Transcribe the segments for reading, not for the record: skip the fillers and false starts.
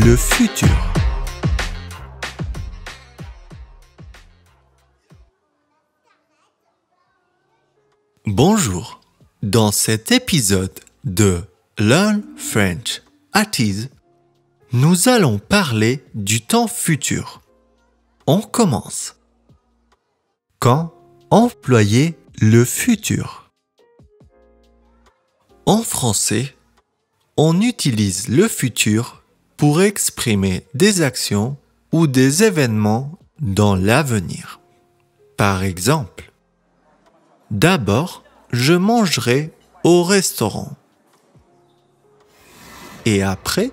le futur. Bonjour, dans cet épisode de Learn French at Ease, nous allons parler du temps futur. On commence. Quand employer le futur? En français, on utilise le futur pour exprimer des actions ou des événements dans l'avenir. Par exemple, d'abord, je mangerai au restaurant. Et après,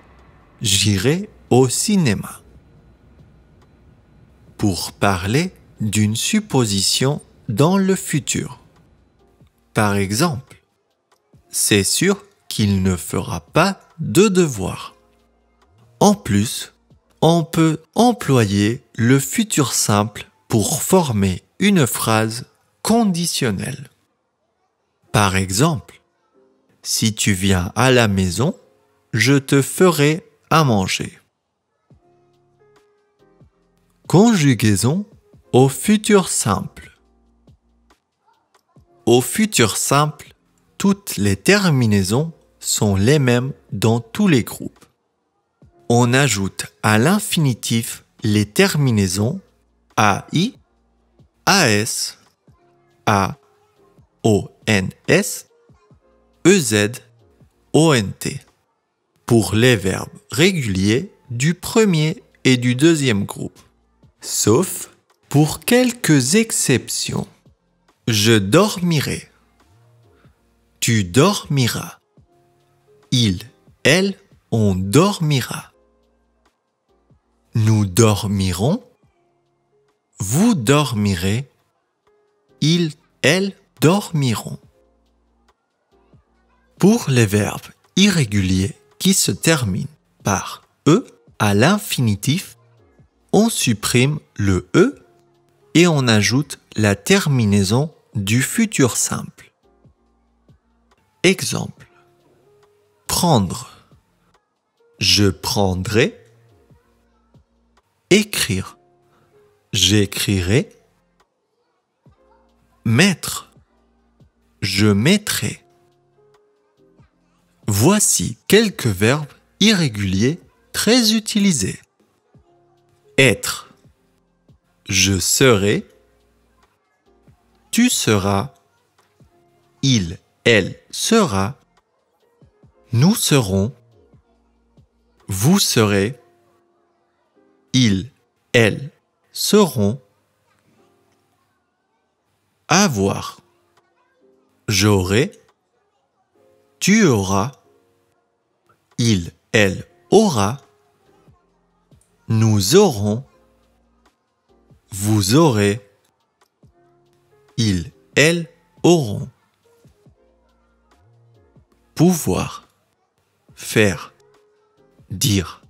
j'irai au cinéma. Pour parler d'une supposition dans le futur. Par exemple, c'est sûr qu'il ne fera pas de devoirs. En plus, on peut employer le futur simple pour former une phrase conditionnelle. Par exemple, si tu viens à la maison, je te ferai à manger. Conjugaison au futur simple. Au futur simple, toutes les terminaisons sont les mêmes dans tous les groupes. On ajoute à l'infinitif les terminaisons AI, AS, A, ONS, EZ, ONT pour les verbes réguliers du premier et du deuxième groupe, sauf pour quelques exceptions. Je dormirai. Tu dormiras. Il, elle, on dormira. Nous dormirons. Vous dormirez. Il, elle dormiront. Pour les verbes irréguliers qui se terminent par E à l'infinitif, on supprime le E et on ajoute la terminaison du futur simple. Exemple. Prendre. Je prendrai. Écrire. J'écrirai. Mettre. Je mettrai. Voici quelques verbes irréguliers très utilisés. Être. Je serai. Tu seras. Il, elle sera. Nous serons. Vous serez. Il, elle seront. Avoir. J'aurai. Tu auras. Il, elle aura. Nous aurons. Vous aurez. Il, elle auront. Pouvoir. Faire. Dire.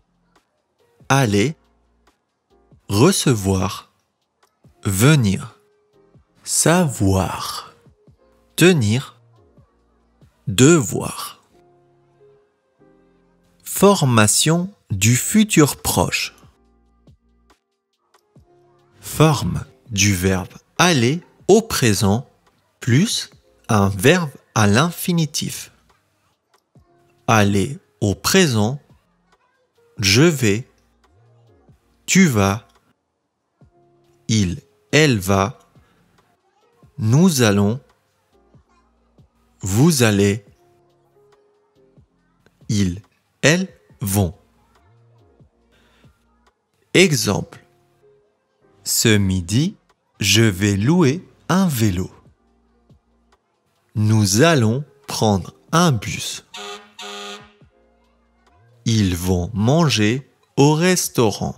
Aller. Recevoir. Venir. Savoir. Tenir. Devoir. Formation du futur proche. Forme du verbe aller au présent plus un verbe à l'infinitif. Aller au présent, je vais, tu vas, il, elle va, nous allons, vous allez, ils, elles vont. Exemple. Ce midi, je vais louer un vélo. Nous allons prendre un bus. Ils vont manger au restaurant.